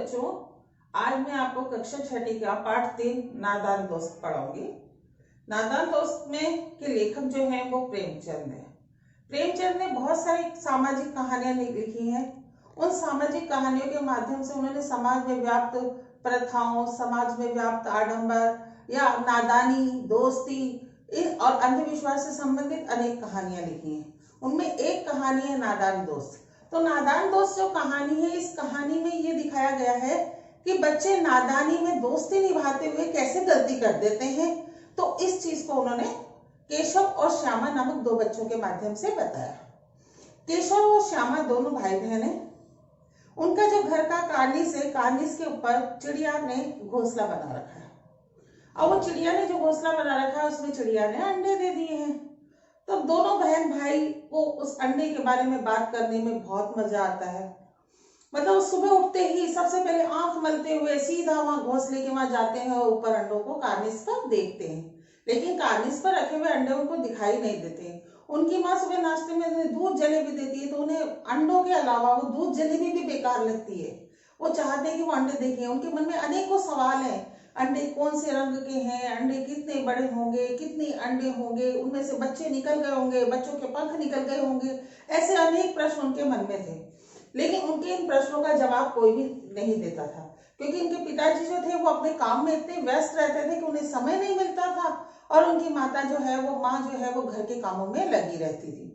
बच्चों, आज मैं आपको कक्षा छठी का पाठ 3 नादान दोस्त पढ़ाऊंगी। नादान दोस्त में के लेखक जो हैं वो प्रेमचंद है। प्रेमचंद ने बहुत सारी सामाजिक कहानियां लिखी हैं। उन सामाजिक कहानियों के माध्यम से उन्होंने समाज में व्याप्त प्रथाओं, समाज में व्याप्त आडंबर या नादानी, दोस्ती और अंधविश्वास से संबंधित अनेक कहानियां लिखी हैं। उनमें एक कहानी है नादान दोस्त। तो नादान दोस्त जो कहानी है, इस कहानी में ये दिखाया गया है कि बच्चे नादानी में दोस्ती निभाते हुए कैसे गलती कर देते हैं। तो इस चीज को उन्होंने केशव और श्यामा नामक 2 बच्चों के माध्यम से बताया। केशव और श्यामा दोनों भाई बहन हैं। उनका जो घर का कार्निस के ऊपर चिड़िया ने घोंसला बना रखा है। और वो चिड़िया ने जो घोंसला बना रखा है उसमें चिड़िया ने अंडे दे दिए हैं। तो दोनों बहन भाई को उस अंडे के बारे में बात करने में बहुत मजा आता है। मतलब सुबह उठते ही सबसे पहले आंख मलते हुए सीधा वहां घोंसले के वहां जाते हैं और ऊपर अंडों को कार्निस पर देखते हैं। लेकिन कार्निस पर रखे हुए अंडे उनको दिखाई नहीं देते। उनकी माँ सुबह नाश्ते में दूध जलेबी देती है, तो उन्हें अंडों के अलावा वो दूध जलेबी भी बेकार लगती है। वो चाहते हैं कि वो अंडे देखें। उनके मन में अनेकों सवाल हैं। अंडे कौन से रंग के हैं, अंडे कितने बड़े होंगे, कितने अंडे होंगे, उनमें से बच्चे निकल गए होंगे, बच्चों के पंख निकल गए होंगे। ऐसे अनेक प्रश्न उनके मन में थे। लेकिन उनके इन प्रश्नों का जवाब कोई भी नहीं देता था, क्योंकि उनके पिताजी जो थे वो अपने काम में इतने व्यस्त रहते थे कि उन्हें समय नहीं मिलता था। और उनकी माता जो है वो घर के कामों में लगी रहती थी।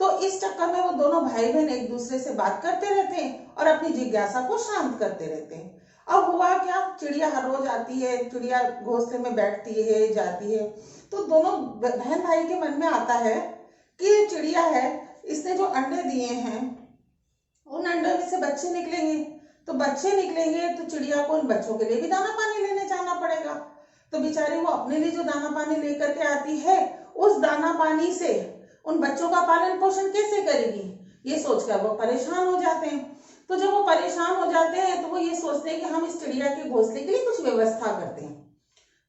तो इस चक्कर में वो दोनों भाई बहन एक दूसरे से बात करते रहते हैं और अपनी जिज्ञासा को शांत करते रहते हैं। अब हुआ क्या, चिड़िया हर रोज आती है, चिड़िया घोंसले में बैठती है, जाती है। तो दोनों बहन भाई के मन में आता है कि चिड़िया है, इसने जो अंडे दिए हैं उन अंडों में से बच्चे निकलेंगे। तो बच्चे निकलेंगे तो चिड़िया को उन बच्चों के लिए भी दाना पानी लेने जाना पड़ेगा। तो बेचारी वो अपने लिए जो दाना पानी लेकर के आती है, उस दाना पानी से उन बच्चों का पालन पोषण कैसे करेगी, ये सोचकर वो परेशान हो जाते हैं। तो जब वो परेशान हो जाते हैं तो वो ये सोचते हैं कि हम इस चिड़िया के घोंसले के लिए कुछ व्यवस्था करते हैं।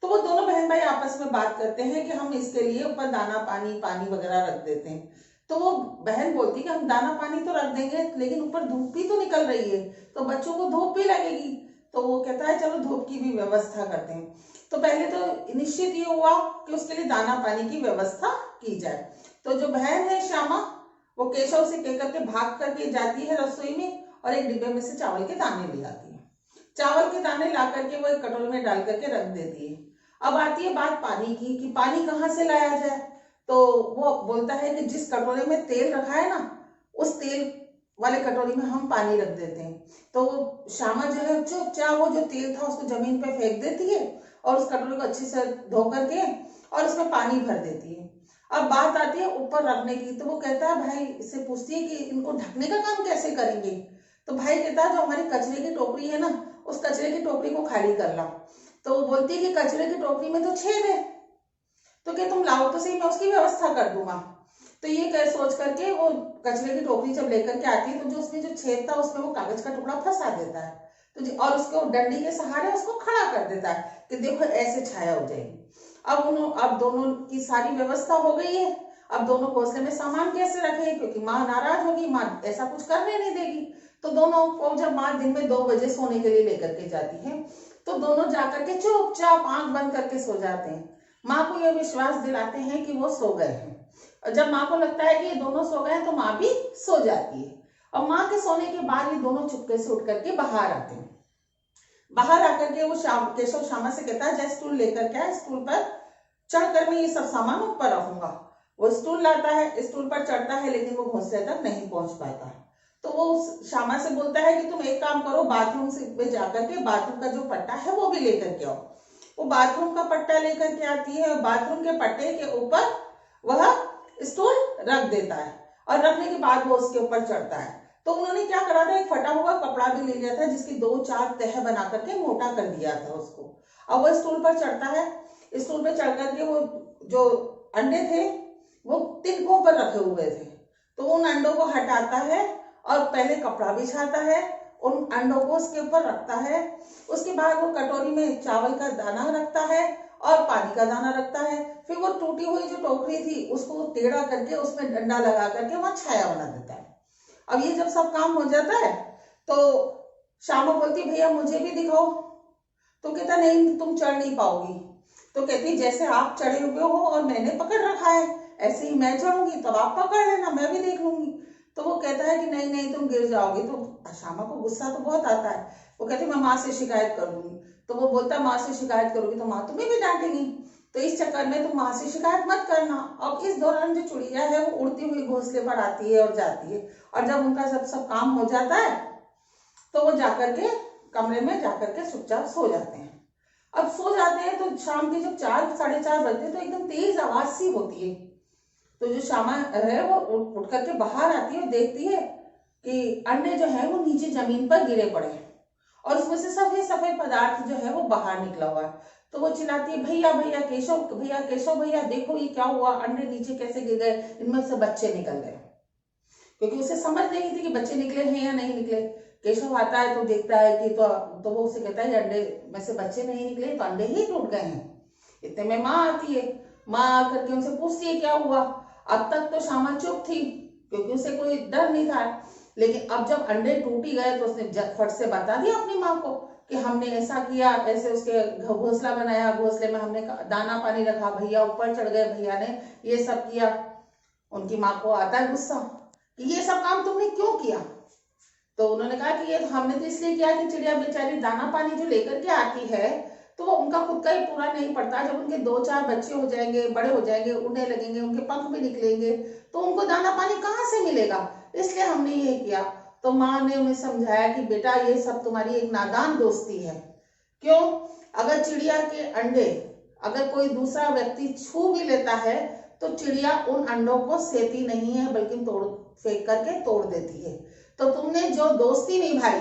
तो वो दोनों बहन भाई आपस में बात करते हैं कि हम इसके लिए ऊपर दाना पानी वगैरह रख देते हैं। तो वो बहन बोलती कि हम दाना पानी तो रख देंगे, लेकिन ऊपर धूप भी तो निकल रही है, तो बच्चों को धूप भी लगेगी। तो वो कहता है चलो धूप की भी व्यवस्था करते हैं। तो पहले तो निश्चित ये हुआ कि उसके लिए दाना पानी की व्यवस्था की जाए। तो जो बहन है श्यामा, वो केशव से कहकर के भाग करके जाती है रसोई में और एक डिब्बे में से चावल के दाने ले आती है। चावल के दाने ला करके वो एक कटोरे में डाल करके रख देती है। अब आती है बात पानी की कि पानी कहाँ से लाया जाए। तो वो बोलता है कि जिस कटोरे में तेल रखा है ना, उस तेल वाले कटोरी में हम पानी रख देते हैं। तो श्यामा जो है चुपचाप वो जो तेल था उसको जमीन पे फेंक देती है और उस कटोरे को अच्छे से धो करके और उसमें पानी भर देती है। अब बात आती है ऊपर रखने की। तो वो कहता है, भाई इससे पूछती है कि इनको ढकने का काम कैसे करेंगे। तो भाई कहता है जो हमारी कचरे की टोकरी है ना, उस कचरे की टोकरी को खाली कर ला। तो वो बोलती है कि कचरे की टोकरी में तो छेद है, तो क्या तुम लाओ तो सही, मैं उसकी व्यवस्था कर दूंगा। तो ये सोच करके वो कचरे की टोकरी जब लेकर के आती है, तो जो उसमें जो छेद था उसमें वो कागज का टुकड़ा फंसा देता है। तो और उसको डंडी के सहारे उसको खड़ा कर देता है कि देखो ऐसे छाया हो जाएगी। अब दोनों की सारी व्यवस्था हो गई है। अब दोनों घोंसले में सामान कैसे रखे, क्योंकि माँ नाराज होगी, माँ ऐसा कुछ करने नहीं देगी। तो दोनों को जब माँ दिन में 2 बजे सोने के लिए लेकर के जाती है, तो दोनों जाकर के चुपचाप आंख बंद करके सो जाते हैं। माँ को यह विश्वास दिलाते हैं कि वो सो गए हैं। और जब माँ को लगता है कि ये दोनों सो गए हैं तो माँ भी सो जाती है। और माँ के सोने के बाद ये दोनों चुपके से उठ करके बाहर आते हैं। बाहर आकर के वो केशव श्यामा से कहता है, जय स्टूल लेकर के स्टूल पर चढ़कर मैं ये सब सामान ऊपर रखूंगा। वो स्टूल लाता है, स्टूल पर चढ़ता है, लेकिन वो घोंसले तक नहीं पहुंच पाता। तो वो श्यामा से बोलता है कि तुम एक काम करो, बाथरूम से जाकर के बाथरूम का जो पट्टा है वो भी लेकर के आओ। वो बाथरूम का पट्टा लेकर के आती है और बाथरूम के पट्टे के ऊपर वह स्टूल रख देता है और रखने के बाद वो उसके ऊपर चढ़ता है। तो उन्होंने क्या करा था, एक फटा हुआ कपड़ा भी ले लिया था जिसकी 2-4 तह बना करके मोटा कर दिया था उसको। अब वो स्टूल पर चढ़ता है। स्टूल पर चढ़ करके वो जो अंडे थे वो तिनकों पर रखे हुए थे, तो उन अंडों को हटाता है और पहले कपड़ा बिछाता है, उन अंडों को उसके ऊपर रखता है। उसके बाद वो कटोरी में चावल का दाना रखता है और पानी का दाना रखता है। फिर वो टूटी हुई जो टोकरी थी उसको टेढ़ा करके उसमें डंडा लगा करके वहां छाया बना देता है। अब ये जब सब काम हो जाता है तो श्यामा बोलती भैया मुझे भी दिखाओ। तो कहता नहीं तुम चढ़ नहीं पाओगी। तो कहती जैसे आप चढ़े हुए हो और मैंने पकड़ रखा है ऐसे ही मैं चढ़ूंगी, तब आप पकड़ लेना, मैं भी देख लूंगी। तो वो कहता है कि नहीं नहीं तुम गिर जाओगी। तो श्यामा को गुस्सा तो बहुत आता है। वो कहती मैं माँ से शिकायत कर दूंगी। तो वो बोलता है माँ से शिकायत करोगी तो माँ तुम्हें भी डांटेगी, तो इस चक्कर में तुम माँ से शिकायत मत करना। अब इस दौरान जो चिड़िया है वो उड़ती हुई घोंसले पर आती है और जाती है, और जब उनका सब काम हो जाता है तो वो जाकर के कमरे में जाकर के चुपचाप सो जाते हैं। अब सो जाते हैं तो शाम के जब 4 साढ़े 4 बजते हैं तो एकदम तेज आवाज सी होती है। तो जो श्यामा है वो उठ करके बाहर आती है और देखती है कि अंडे जो है वो नीचे जमीन पर गिरे पड़े हैं और उसमें से सफेद सफेद पदार्थ जो है वो बाहर निकला हुआ है। तो वो चिल्लाती है भैया भैया केशव भैया देखो ये क्या हुआ, अंडे नीचे कैसे गिर गए, इनमें से बच्चे निकल गए। क्योंकि उसे समझ नहीं थी कि बच्चे निकले हैं या नहीं निकले। केशव आता है तो देखता है कि तो वो उसे कहता है अंडे में से बच्चे नहीं निकले, तो अंडे ही टूट गए हैं। इतने में माँ आती है। माँ आकर के उनसे पूछती है क्या हुआ। अब तक तो श्यामा चुप थी क्योंकि उसे कोई डर नहीं था, लेकिन अब जब अंडे टूट ही गए तो उसने फट से बता दिया अपनी माँ को कि हमने ऐसा किया, ऐसे उसके घोंसला बनाया, घोंसले में हमने दाना पानी रखा, भैया ऊपर चढ़ गए, भैया ने ये सब किया। उनकी माँ को आता है गुस्सा कि ये सब काम तुमने क्यों किया। तो उन्होंने कहा कि ये हमने तो इसलिए किया कि चिड़िया बेचारी दाना पानी जो लेकर के आती है तो वो उनका खुद का ही पूरा नहीं पड़ता। जब उनके 2-4 बच्चे हो जाएंगे, बड़े हो जाएंगे, उड़ने लगेंगे, उनके पंख भी निकलेंगे, तो उनको दाना पानी कहाँ से मिलेगा, इसलिए हमने ये किया। तो माँ ने उन्हें समझाया कि बेटा ये सब तुम्हारी एक नादान दोस्ती है। क्यों? अगर चिड़िया के अंडे अगर कोई दूसरा व्यक्ति छू भी लेता है तो चिड़िया उन अंडों को सेती नहीं है बल्कि फेंक करके तोड़ देती है। तो तुमने जो दोस्ती निभाई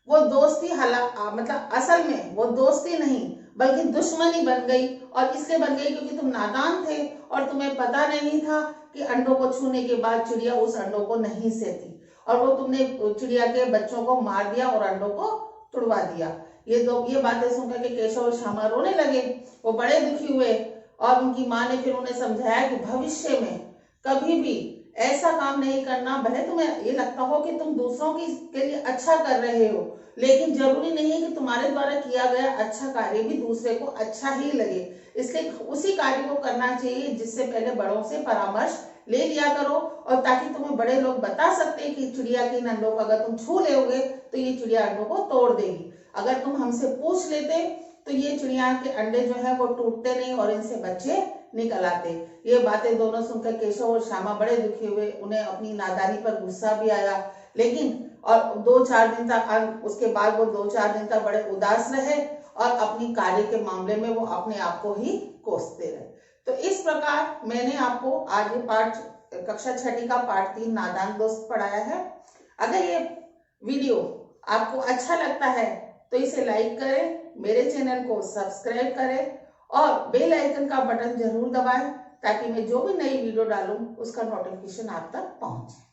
वो दोस्ती मतलब असल में वो दोस्ती नहीं बल्कि दुश्मनी बन गई, और इसलिए बन गई क्योंकि तुम नादान थे और तुम्हें पता नहीं था कि अंडों को छूने के बाद चिड़िया उस अंडों को नहीं सेती, और वो तुमने चिड़िया के बच्चों को मार दिया और अंडों को तुड़वा दिया। ये बातें सुनकर के केशव और श्यामा रोने लगे। वो बड़े दुखी हुए और उनकी माँ ने फिर उन्हें समझाया कि भविष्य में कभी भी ऐसा काम नहीं करना। भले तुम्हें ये लगता हो कि तुम दूसरों के लिए अच्छा कर रहे हो, लेकिन जरूरी नहीं है कि तुम्हारे द्वारा किया गया अच्छा कार्य भी दूसरे को अच्छा ही लगे। इसलिए उसी कार्य को करना चाहिए जिससे पहले बड़ों से परामर्श ले लिया करो, और ताकि तुम्हें बड़े लोग बता सकते हैं कि चिड़िया के अंडों को अगर तुम छू लोगे तो ये चिड़िया अंडों को तोड़ देगी। अगर तुम हमसे पूछ लेते तो ये चिड़िया के अंडे जो है वो टूटते नहीं और इनसे बच्चे निकल आते। ये बातें दोनों सुनकर केशव और श्यामा बड़े दुखी हुए। उन्हें अपनी नादानी पर गुस्सा भी आया, लेकिन और 2-4 दिन तक उसके बाद वो 2-4 दिन तक बड़े उदास रहे और अपनी कार्य के मामले में वो अपने आप को ही कोसते रहे। तो इस प्रकार मैंने आपको आज ये पाठ कक्षा 6 का पाठ 3 नादान दोस्त पढ़ाया है। अगर ये वीडियो आपको अच्छा लगता है तो इसे लाइक करें, मेरे चैनल को सब्सक्राइब करें और बेल आइकन का बटन जरूर दबाएं ताकि मैं जो भी नई वीडियो डालूं उसका नोटिफिकेशन आप तक पहुंचे।